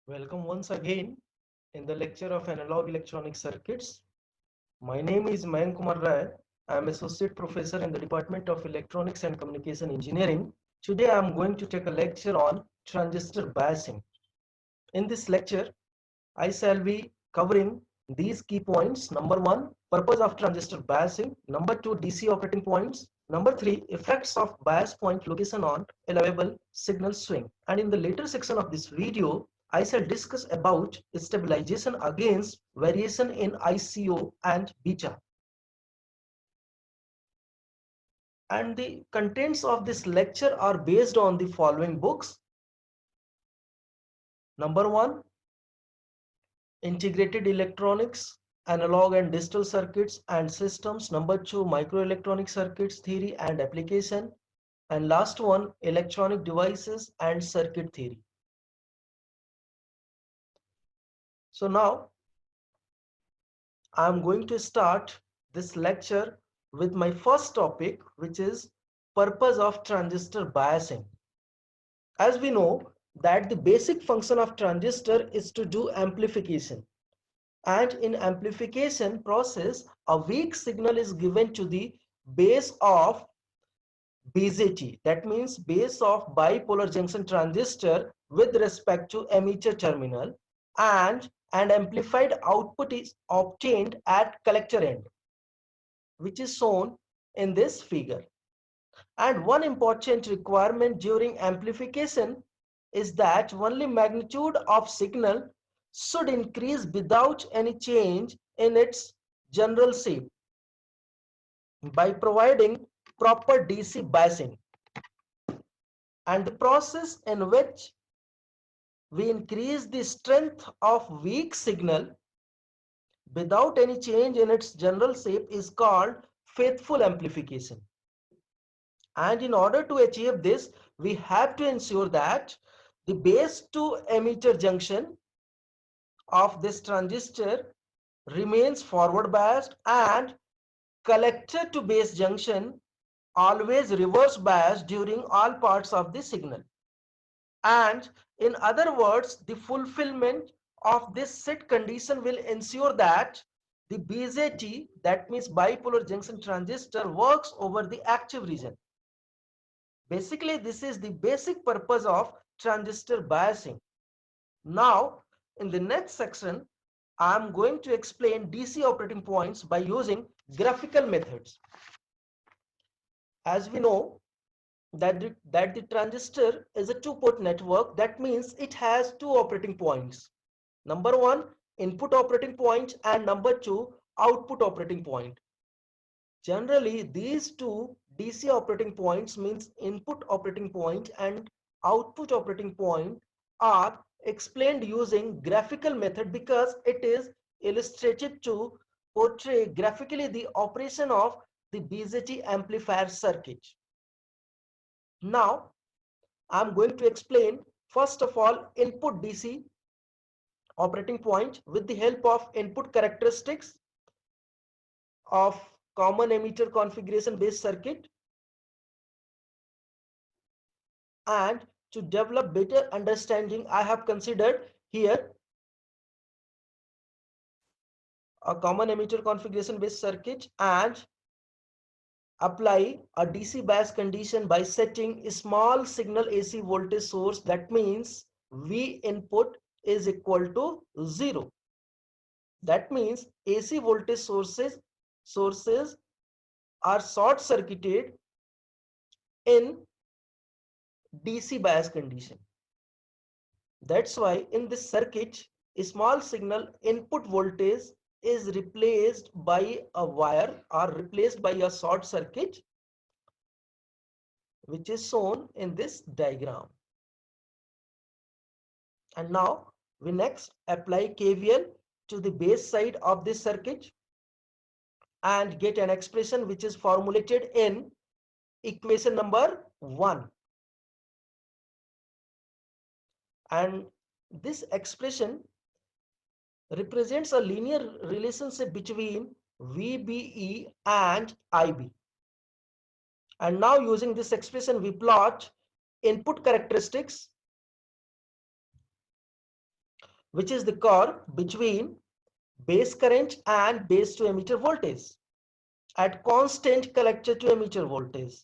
Welcome once again in the lecture of analog electronic circuits. My name is Mayank Kumar Rai. I am associate professor in the Department of Electronics and Communication Engineering. Today I am going to take a lecture on transistor biasing. In this lecture, I shall be covering these key points. Number one, purpose of transistor biasing. Number two, DC operating points. Number three, effects of bias point location on allowable signal swing. And in the later section of this video, I shall discuss about stabilization against variation in ICO and beta. And the contents of this lecture are based on the following books. Number one, Integrated Electronics, Analog and Digital Circuits and Systems. Number two, Microelectronic Circuits Theory and Application. And last one, Electronic Devices and Circuit Theory. So now I'm going to start this lecture with my first topic, which is purpose of transistor biasing. As we know that the basic function of transistor is to do amplification. And in amplification process, a weak signal is given to the base of BJT. That means base of bipolar junction transistor with respect to emitter terminal, and an amplified output is obtained at collector end, which is shown in this figure. And one important requirement during amplification is that only magnitude of signal should increase without any change in its general shape by providing proper DC biasing. And the process in which we increase the strength of weak signal without any change in its general shape is called faithful amplification. And in order to achieve this, we have to ensure that the base to emitter junction of this transistor remains forward biased and collector to base junction always reverse biased during all parts of the signal. And in other words, the fulfillment of this set condition will ensure that the BJT, that means bipolar junction transistor, works over the active region. Basically, this is the basic purpose of transistor biasing. Now, in the next section, I am going to explain DC operating points by using graphical methods. As we know that the transistor is a two-port network, that means it has two operating points. Number one, input operating point, and number two, output operating point. Generally, these two DC operating points, means input operating point and output operating point, are explained using graphical method because it is illustrated to portray graphically the operation of the BJT amplifier circuit. Now, I'm going to explain first of all input DC operating point with the help of input characteristics of common emitter configuration based circuit. And to develop better understanding, I have considered here a common emitter configuration based circuit and apply a DC bias condition by setting a small signal AC voltage source. That means V input is equal to 0. That means AC voltage sources are short circuited in DC bias condition. That's why in this circuit, a small signal input voltage is replaced by a wire or replaced by a short circuit, which is shown in this diagram. And now we next apply KVL to the base side of this circuit and get an expression which is formulated in equation number 1. And this expression represents a linear relationship between VBE and IB. And now using this expression, we plot input characteristics which is the curve between base current and base to emitter voltage at constant collector to emitter voltage.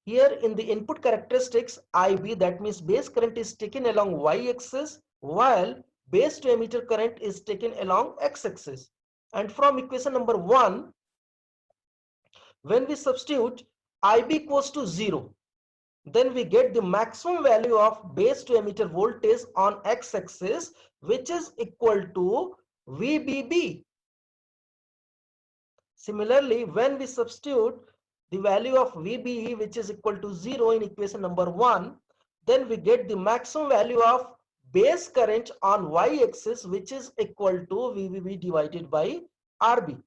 Here in the input characteristics IB, that means base current is taken along y-axis while base to emitter current is taken along x-axis. And from equation number 1, when we substitute IB equals to 0, then we get the maximum value of base to emitter voltage on x-axis, which is equal to VBB. Similarly, when we substitute the value of VBE, which is equal to 0 in equation number 1, then we get the maximum value of base current on y-axis, which is equal to VBB divided by RB.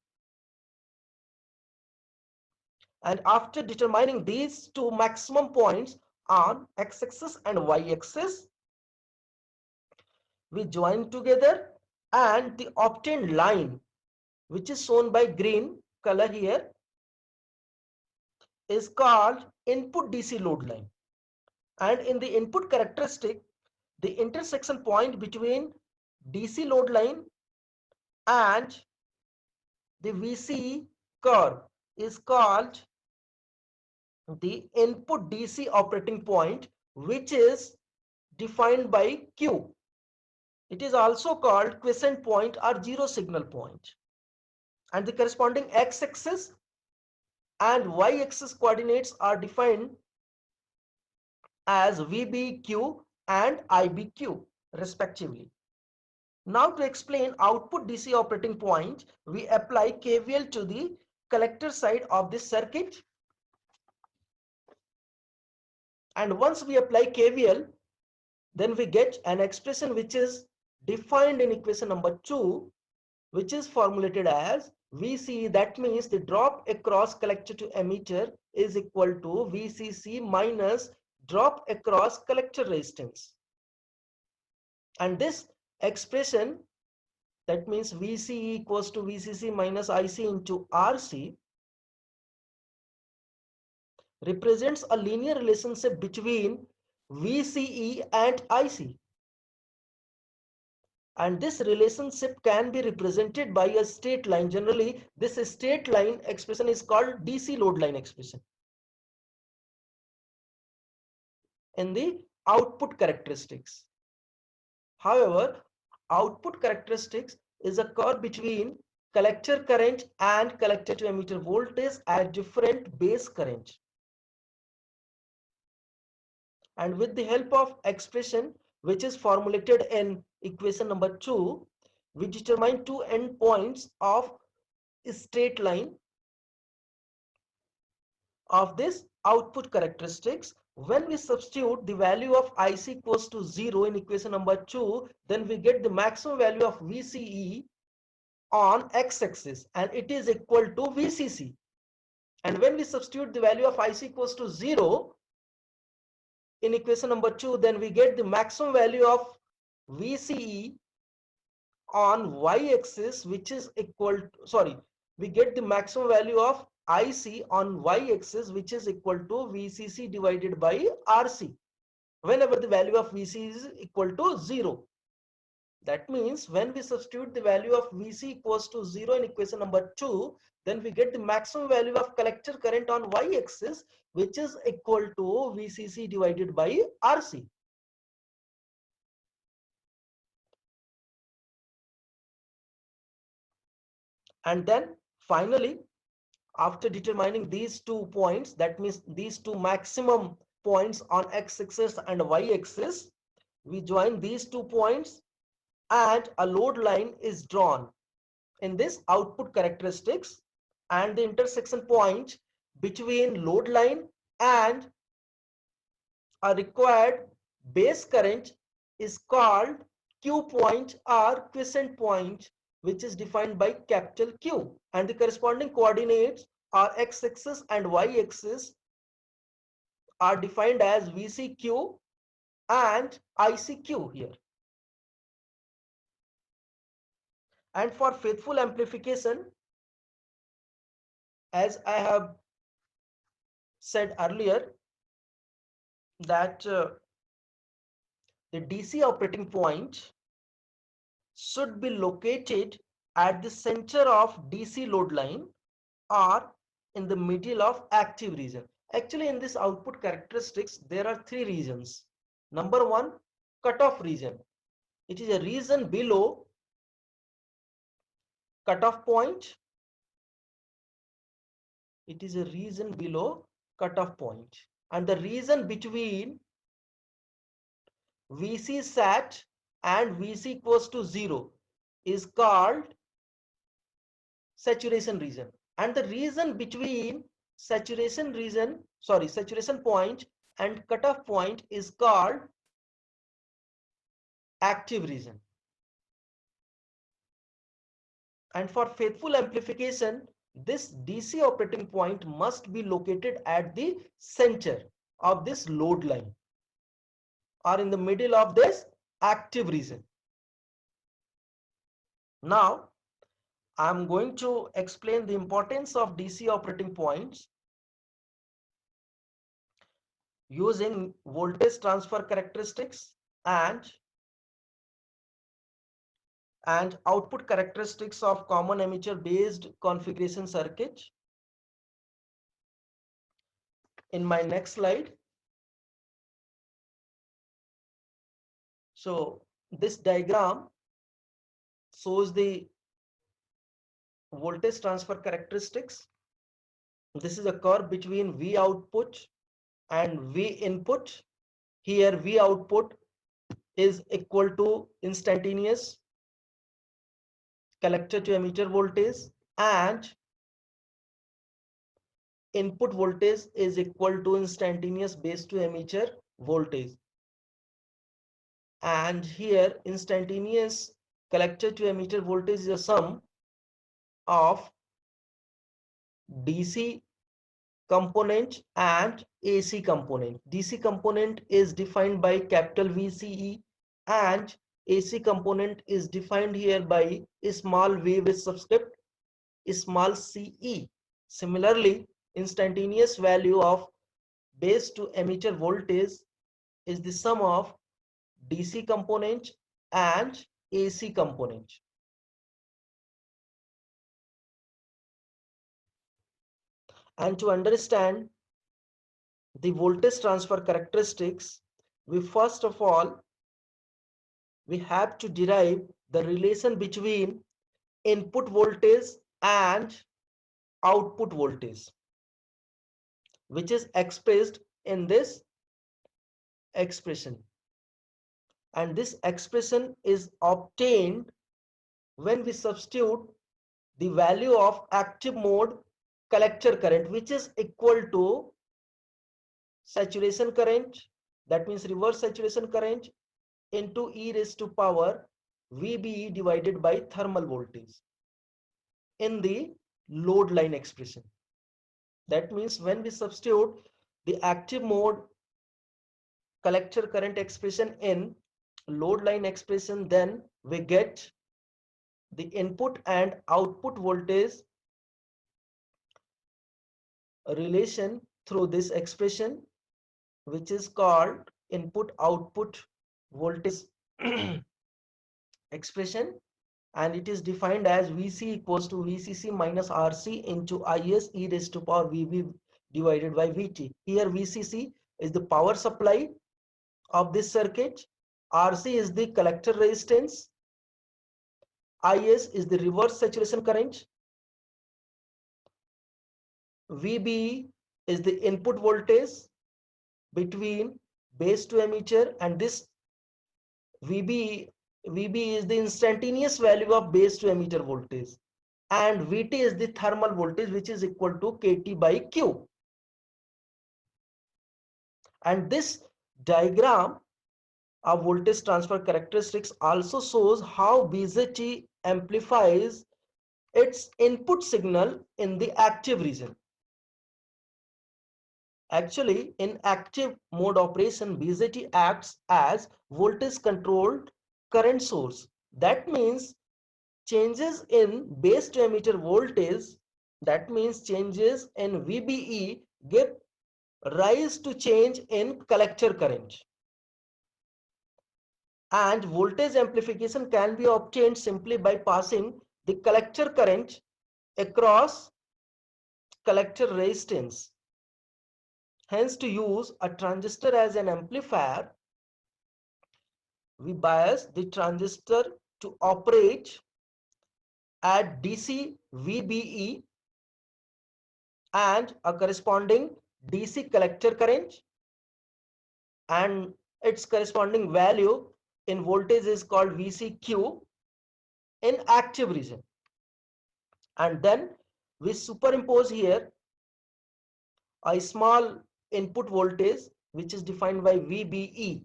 And after determining these two maximum points on x-axis and y-axis, we join together, and the obtained line, which is shown by green color here, is called input DC load line. And in the input characteristic, the intersection point between DC load line and the VCE curve is called the input DC operating point, which is defined by Q. It is also called quiescent point or zero signal point. And the corresponding x-axis and y-axis coordinates are defined as VBQ and IBQ respectively. Now to explain output DC operating point, we apply KVL to the collector side of this circuit. And once we apply KVL, then we get an expression which is defined in equation number 2, which is formulated as VCE, that means the drop across collector to emitter, is equal to VCC minus drop across collector resistance. And this expression, that means VCE equals to VCC minus IC into RC, represents a linear relationship between VCE and IC. And this relationship can be represented by a straight line. Generally, this straight line expression is called DC load line expression. In the output characteristics, however, output characteristics is a curve between collector current and collector to emitter voltage at different base current. And with the help of expression which is formulated in equation number 2, we determine two endpoints of a straight line of this output characteristics. When we substitute the value of IC equals to 0 in equation number 2, then we get the maximum value of VCE on x-axis, and it is equal to VCC. And when we substitute the value of IC equals to 0 in equation number 2, then we get the maximum value of VCE on y-axis, which is equal to, we get the maximum value of IC on y-axis, which is equal to VCC divided by RC, whenever the value of VC is equal to 0. That means when we substitute the value of VC equals to 0 in equation number 2, then we get the maximum value of collector current on y-axis, which is equal to VCC divided by RC. And then finally, after determining these 2 points, that means these 2 maximum points on x-axis and y-axis, we join these 2 points and a load line is drawn in this output characteristics, and the intersection point between load line and a required base current is called Q point or quiescent point, which is defined by capital Q, and the corresponding coordinates are x-axis and y-axis are defined as VCQ and ICQ here. And for faithful amplification, as I have said earlier, that the DC operating point should be located at the center of DC load line or in the middle of active region. Actually, in this output characteristics, there are three regions. Number one, cutoff region. It is a region below cutoff point. It is a region below cutoff point. And the region between VC sat and VC equals to 0 is called saturation region. And the region between saturation point and cutoff point is called active region. And for faithful amplification, this DC operating point must be located at the center of this load line or in the middle of this active region. Now, I'm going to explain the importance of DC operating points using voltage transfer characteristics and output characteristics of common emitter based configuration circuit. In my next slide. So this diagram shows the voltage transfer characteristics. This is a curve between V output and V input. Here V output is equal to instantaneous collector to emitter voltage and input voltage is equal to instantaneous base to emitter voltage. And here instantaneous collector to emitter voltage is a sum of DC component and AC component. DC component is defined by capital VCE and AC component is defined here by a small v with subscript small ce. Similarly, instantaneous value of base to emitter voltage is the sum of DC component and AC component. And to understand the voltage transfer characteristics, we first of all we have to derive the relation between input voltage and output voltage, which is expressed in this expression. And this expression is obtained when we substitute the value of active mode collector current, which is equal to saturation current, that means reverse saturation current, into e raised to power VBE divided by thermal voltage in the load line expression. That means when we substitute the active mode collector current expression in load line expression, then we get the input and output voltage relation through this expression, which is called input output voltage expression, and it is defined as VC equals to VCC minus RC into IS e raised to power VB divided by VT. Here VCC is the power supply of this circuit, RC is the collector resistance, IS is the reverse saturation current, VB is the input voltage between base to emitter, and this VB is the instantaneous value of base to emitter voltage, and VT is the thermal voltage, which is equal to KT by Q. And this diagram of voltage transfer characteristics also shows how BJT amplifies its input signal in the active region. Actually, in active mode operation, BJT acts as voltage controlled current source. That means changes in base to emitter voltage, that means changes in VBE, give rise to change in collector current. And voltage amplification can be obtained simply by passing the collector current across collector resistance. Hence, to use a transistor as an amplifier, we bias the transistor to operate at DC VBE and a corresponding DC collector current, and its corresponding value in voltage is called VCQ in active region. And then we superimpose here a small input voltage which is defined by VBE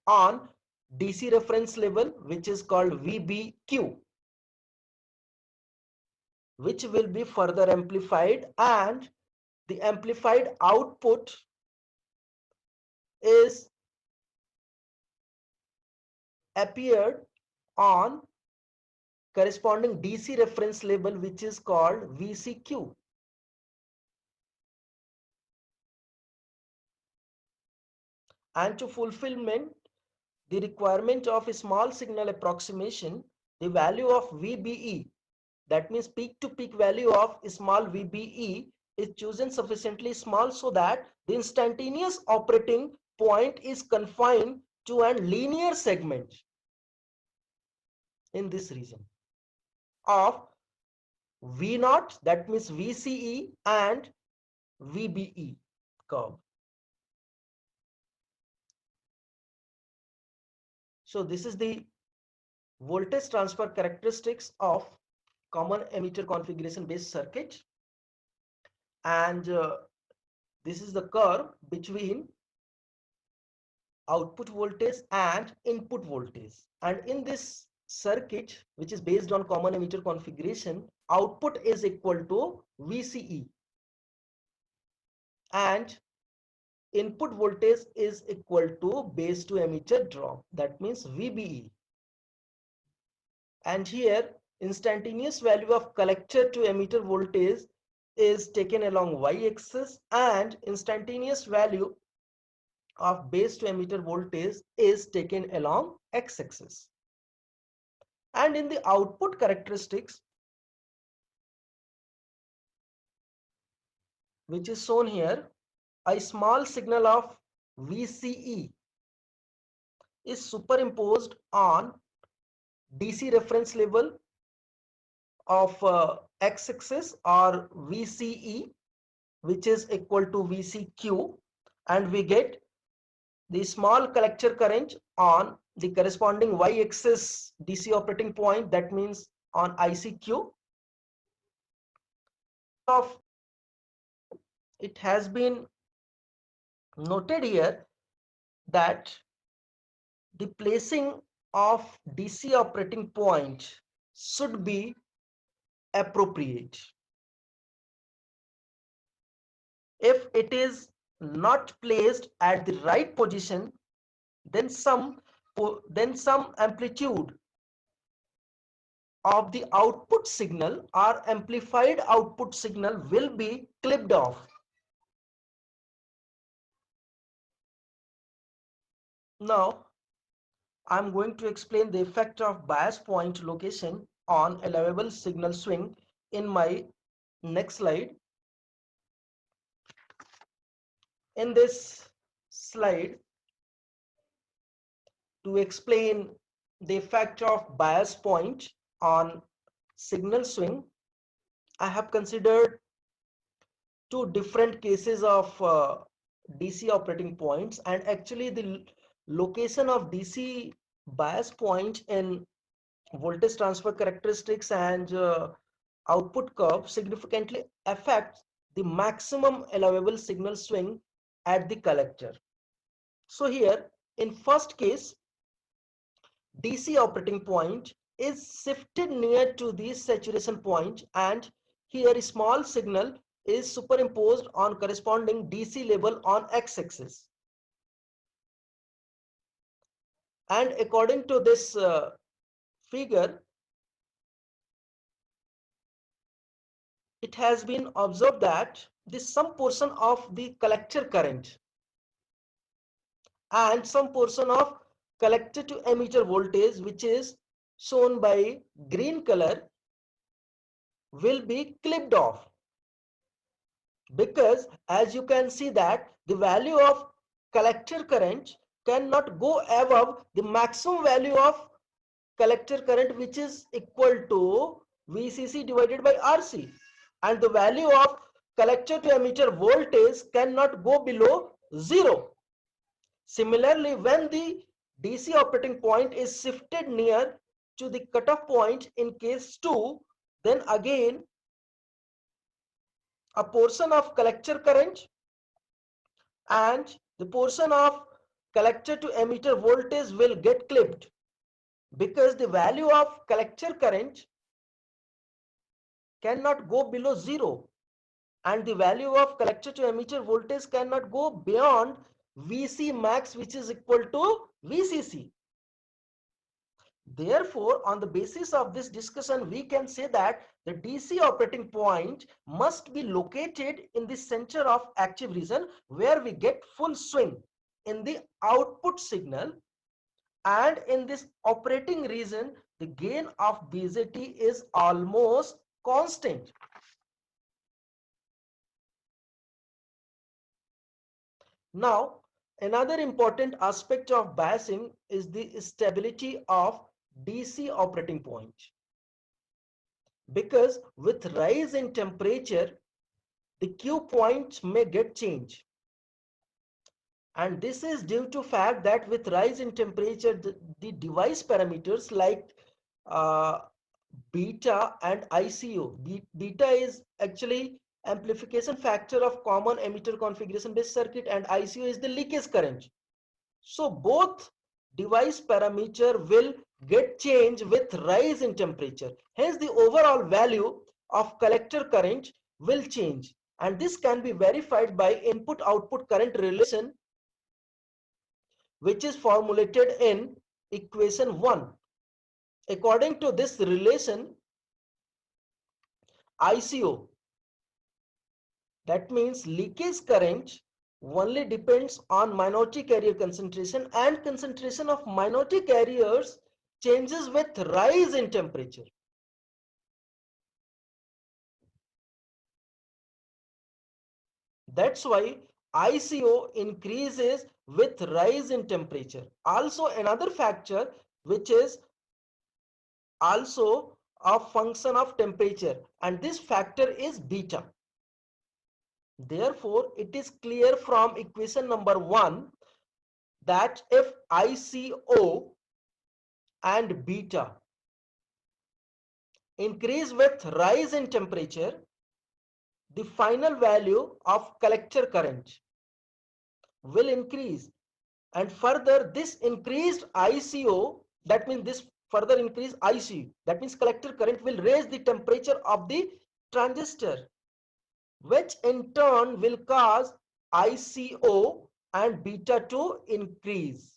on DC reference level which is called VBQ, which will be further amplified, and the amplified output is appeared on corresponding DC reference label which is called VCQ. And to fulfillment the requirement of a small signal approximation, the value of VBE, that means peak to peak value of small VBE, is chosen sufficiently small so that the instantaneous operating point is confined to a linear segment in this region of V0, that means VCE, and VBE curve. So this is the voltage transfer characteristics of common emitter configuration based circuit, and this is the curve between output voltage and input voltage. And in this circuit, which is based on common emitter configuration, output is equal to VCE and input voltage is equal to base to emitter drop, that means VBE. And here instantaneous value of collector to emitter voltage is taken along y-axis, and instantaneous value of base to emitter voltage is taken along x-axis. And in the output characteristics, which is shown here, a small signal of VCE is superimposed on DC reference level of x-axis or VCE, which is equal to VCQ, and we get the small collector current on the corresponding y-axis DC operating point, that means on ICQ. Of it has been noted here that the placing of DC operating point should be appropriate. If it is not placed at the right position, then some amplitude of the output signal or amplified output signal will be clipped off. Now I'm going to explain the effect of bias point location on allowable signal swing in my next slide. In this slide, to explain the effect of bias point on signal swing, I have considered two different cases of DC operating points, and actually the location of DC bias point in voltage transfer characteristics and output curve significantly affects the maximum allowable signal swing at the collector. So here in first case, DC operating point is shifted near to the saturation point, and here a small signal is superimposed on corresponding DC label on x-axis. And according to this figure, it has been observed that some portion of the collector current and some portion of collector to emitter voltage, which is shown by green color, will be clipped off, because as you can see that the value of collector current cannot go above the maximum value of collector current, which is equal to VCC divided by RC, and the value of collector to emitter voltage cannot go below 0. Similarly, when the DC operating point is shifted near to the cutoff point in case 2, then again a portion of collector current and the portion of collector to emitter voltage will get clipped, because the value of collector current cannot go below 0 and the value of collector to emitter voltage cannot go beyond Vc max, which is equal to Vcc. Therefore, on the basis of this discussion, we can say that the DC operating point must be located in the center of active region, where we get full swing in the output signal, and in this operating region the gain of BJT is almost constant. Now, another important aspect of biasing is the stability of DC operating point, because with rise in temperature the Q point may get changed, and this is due to fact that with rise in temperature the device parameters like uh, beta and ICO. Beta is actually amplification factor of common emitter configuration based circuit, and ICO is the leakage current. So both device parameter will get changed with rise in temperature. Hence the overall value of collector current will change, and this can be verified by input output current relation, which is formulated in equation 1. According to this relation, ICO, that means leakage current, only depends on minority carrier concentration, and concentration of minority carriers changes with rise in temperature. That's why ICO increases with rise in temperature. Also, another factor which is also a function of temperature, and this factor is beta. Therefore, it is clear from equation number 1 that if ICO and beta increase with rise in temperature, the final value of collector current will increase, and further this increased ICO, that means this further increased ICO, that means collector current will raise the temperature of the transistor, which in turn will cause ICO and beta to increase.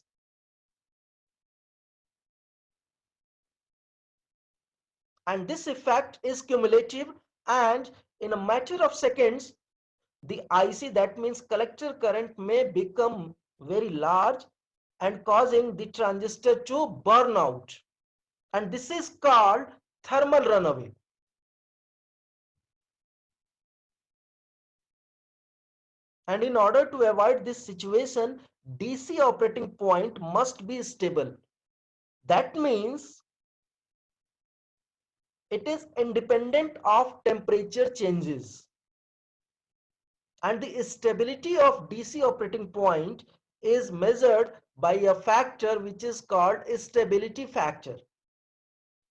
And this effect is cumulative, and in a matter of seconds the IC, that means collector current, may become very large and causing the transistor to burn out, and this is called thermal runaway. And in order to avoid this situation, DC operating point must be stable. That means it is independent of temperature changes, and the stability of DC operating point is measured by a factor which is called stability factor,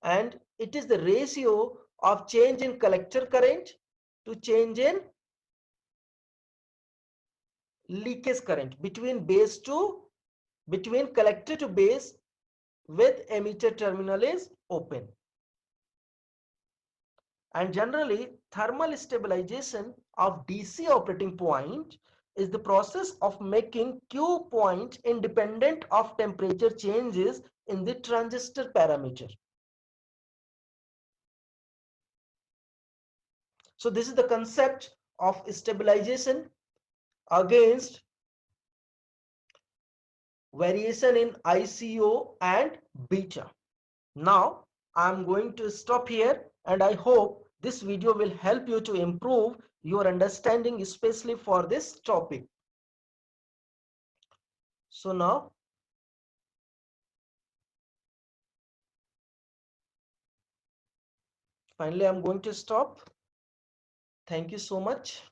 and it is the ratio of change in collector current to change in leakage current between collector to base with emitter terminal is open. And generally, thermal stabilization of DC operating point is the process of making Q point independent of temperature changes in the transistor parameter. So this is the concept of stabilization against variation in ICO and beta. Now I'm going to stop here, and I hope this video will help you to improve your understanding, especially for this topic. So now finally I'm going to stop. Thank you so much.